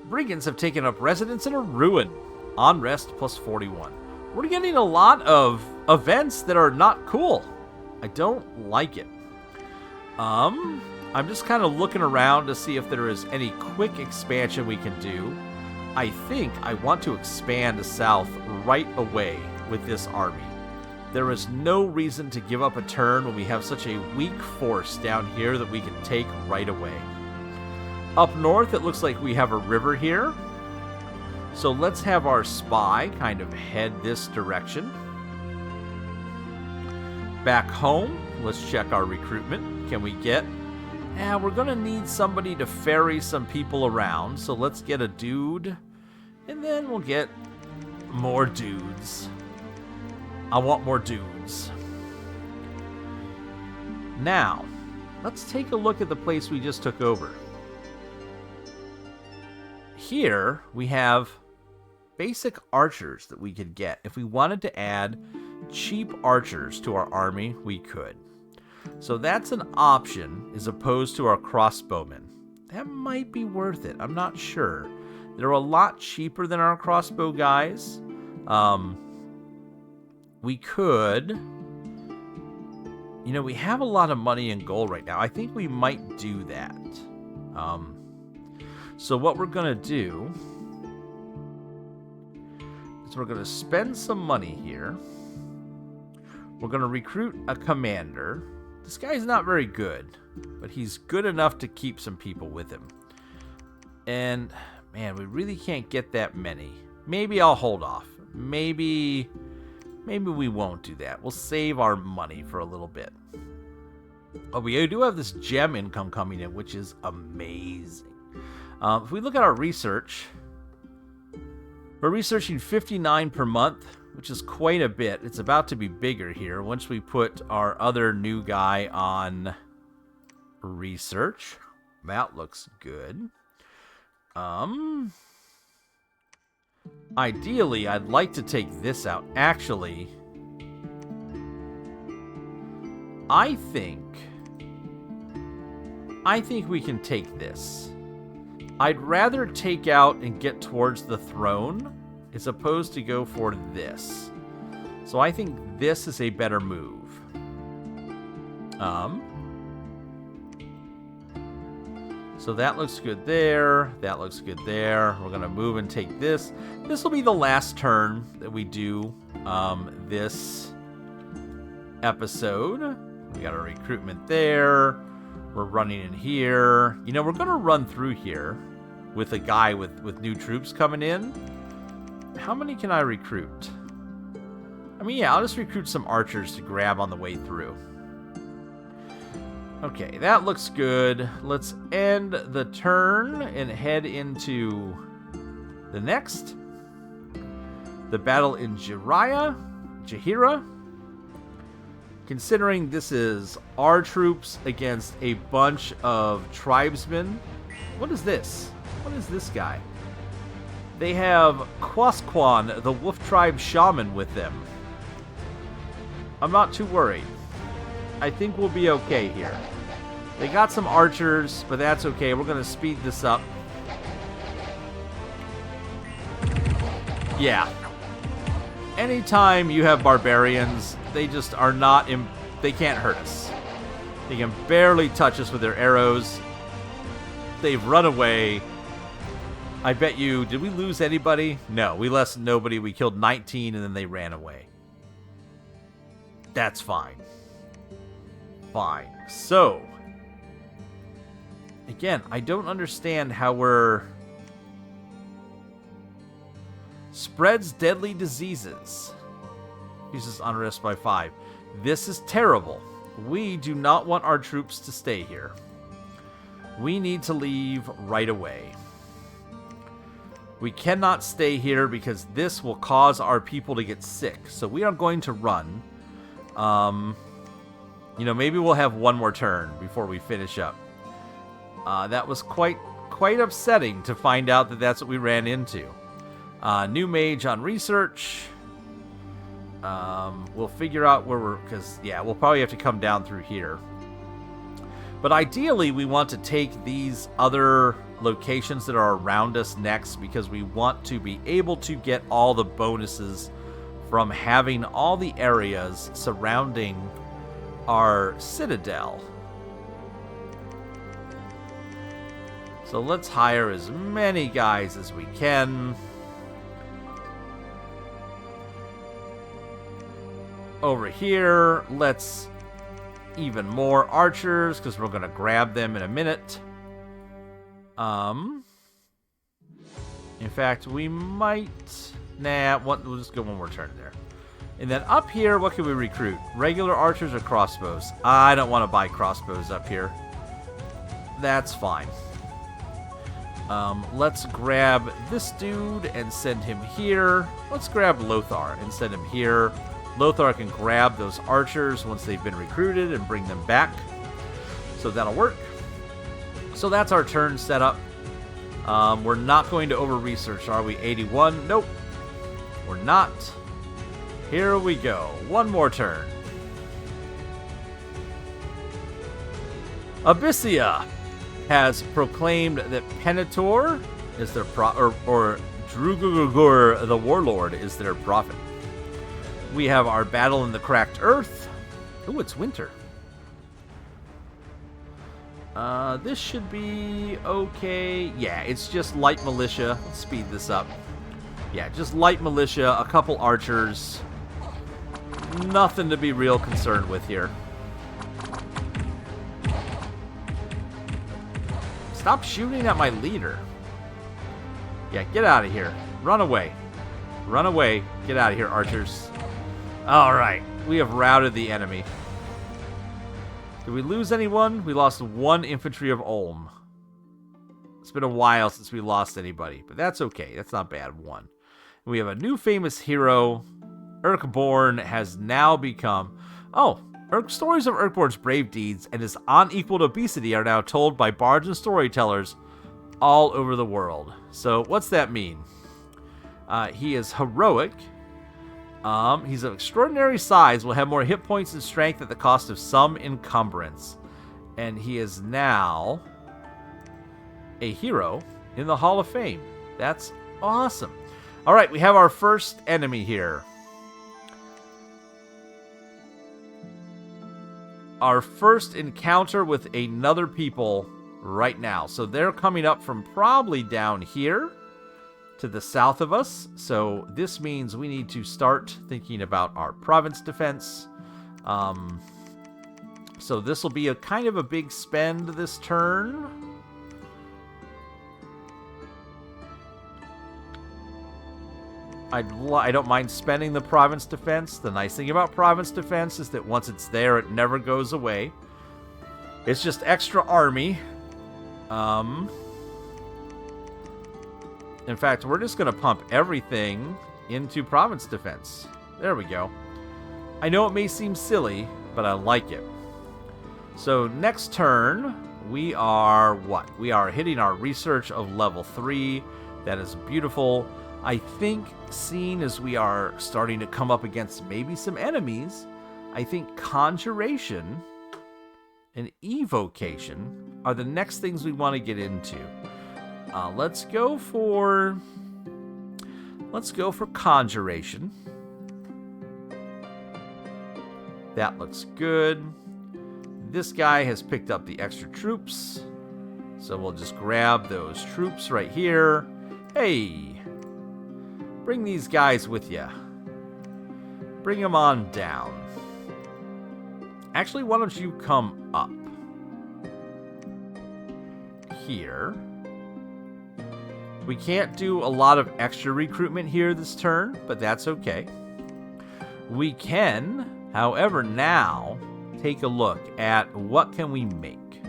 Brigands have taken up residence in a ruin. Unrest plus 41. We're getting a lot of events that are not cool. I don't like it. I'm just kind of looking around to see if there is any quick expansion we can do. I think I want to expand south right away with this army. There is no reason to give up a turn when we have such a weak force down here that we can take right away. Up north, it looks like we have a river here. So let's have our spy kind of head this direction. Back home, let's check our recruitment. Can we get... we're going to need somebody to ferry some people around. So let's get a dude. And then we'll get more dudes. I want more dudes. Now, let's take a look at the place we just took over. Here, we have basic archers that we could get. If we wanted to add cheap archers to our army, we could. So that's an option as opposed to our crossbowmen. That might be worth it. I'm not sure. They're a lot cheaper than our crossbow guys. We could... You know, we have a lot of money in gold right now. I think we might do that. So what we're going to do is we're going to spend some money here. We're going to recruit a commander. This guy's not very good, but he's good enough to keep some people with him. And, man, we really can't get that many. Maybe I'll hold off. Maybe we won't do that. We'll save our money for a little bit. But we do have this gem income coming in, which is amazing. If we look at our research, we're researching 59 per month, which is quite a bit. It's about to be bigger here once we put our other new guy on research. That looks good. Ideally, I'd like to take this out. Actually, I think we can take this. I'd rather take out and get towards the throne as opposed to go for this. So I think this is a better move. So that looks good there. That looks good there. We're going to move and take this. This will be the last turn that we do this episode. We got our recruitment there. We're running in here. You know, we're going to run through here with a guy with new troops coming in. How many can I recruit? I mean, yeah, I'll just recruit some archers to grab on the way through. Okay, that looks good. Let's end the turn and head into the next. The battle in Jahira. Considering this is our troops against a bunch of tribesmen. What is this? What is this guy? They have Quasquan, the Wolf Tribe Shaman, with them. I'm not too worried. I think we'll be okay here. They got some archers, but that's okay. We're going to speed this up. Yeah. Anytime you have barbarians, they just are not... they can't hurt us. They can barely touch us with their arrows. They've run away. I bet you... Did we lose anybody? No, we lost nobody. We killed 19 and then they ran away. That's fine. Fine. So... Again, I don't understand how we're... Spreads deadly diseases. Uses unrest by 5. This is terrible. We do not want our troops to stay here. We need to leave right away. We cannot stay here because this will cause our people to get sick. So we are going to run. You know, maybe we'll have one more turn before we finish up. That was quite upsetting to find out that that's what we ran into. New mage on research. We'll figure out where we're... Because, yeah, we'll probably have to come down through here. But ideally, we want to take these other locations that are around us next because we want to be able to get all the bonuses from having all the areas surrounding our citadel. So let's hire as many guys as we can. Over here, let's even more archers, because we're going to grab them in a minute. In fact, we might... Nah, we'll just go one more turn there. And then up here, what can we recruit? Regular archers or crossbows? I don't want to buy crossbows up here. That's fine. Let's grab this dude and send him here. Let's grab Lothar and send him here. Lothar can grab those archers once they've been recruited and bring them back. So that'll work. So that's our turn set up. We're not going to over-research, are we? 81? Nope. We're not. Here we go. One more turn. Abyssia has proclaimed that Penator is their or Drugugur the Warlord is their prophet. We have our battle in the cracked earth. Ooh, it's winter. This should be okay. Yeah, it's just light militia. Let's speed this up. Yeah, just light militia, a couple archers. Nothing to be real concerned with here. Stop shooting at my leader. Yeah, get out of here. Run away. Run away. Get out of here, archers. Alright, we have routed the enemy. Did we lose anyone? We lost one infantry of Ulm. It's been a while since we lost anybody, but that's okay. That's not bad. One. We have a new famous hero. Urkborn has now become... Oh, stories of Urkborn's brave deeds and his unequaled obesity are now told by bards and storytellers all over the world. So, what's that mean? He is heroic. He's of extraordinary size, will have more hit points and strength at the cost of some encumbrance. And he is now a hero in the Hall of Fame. That's awesome. All right, we have our first enemy here. Our first encounter with another people right now. So they're coming up from probably down here to the south of us. So this means we need to start thinking about our province defense. So this will be a kind of a big spend this turn. I don't mind spending the province defense. The nice thing about province defense is that once it's there, it never goes away. It's just extra army. In fact, we're just going to pump everything into province defense. There we go. I know it may seem silly, but I like it. So next turn, we are what? We are hitting our research of level 3. That is beautiful. I think, seeing as we are starting to come up against maybe some enemies, I think Conjuration and Evocation are the next things we want to get into. Let's go for Conjuration. That looks good. This guy has picked up the extra troops, so we'll just grab those troops right here. Hey, bring these guys with you. Bring them on down. Actually, why don't you come up here? We can't do a lot of extra recruitment here this turn, but that's okay. We can, however, now take a look at what can we make.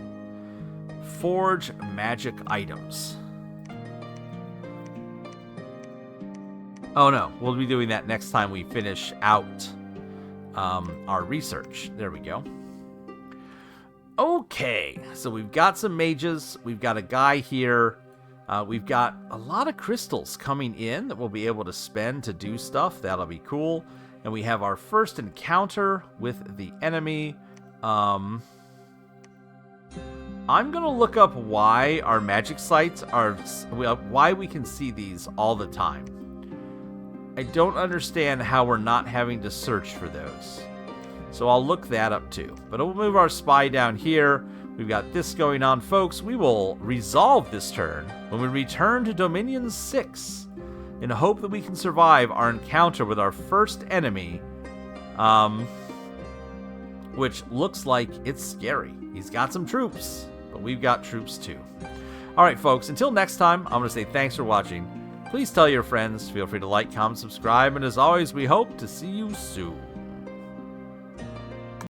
Forge magic items. Oh no, we'll be doing that next time we finish out our research. There we go. Okay, so we've got some mages. We've got a guy here. We've got a lot of crystals coming in that we'll be able to spend to do stuff. That'll be cool. And we have our first encounter with the enemy. I'm going to look up why our magic sites are... why we can see these all the time. I don't understand how we're not having to search for those. So I'll look that up too. But we'll move our spy down here. We've got this going on, folks. We will resolve this turn when we return to Dominion 6 in the hope that we can survive our encounter with our first enemy, which looks like it's scary. He's got some troops, but we've got troops too. All right, folks, until next time, I'm going to say thanks for watching. Please tell your friends. Feel free to like, comment, subscribe, and as always, we hope to see you soon.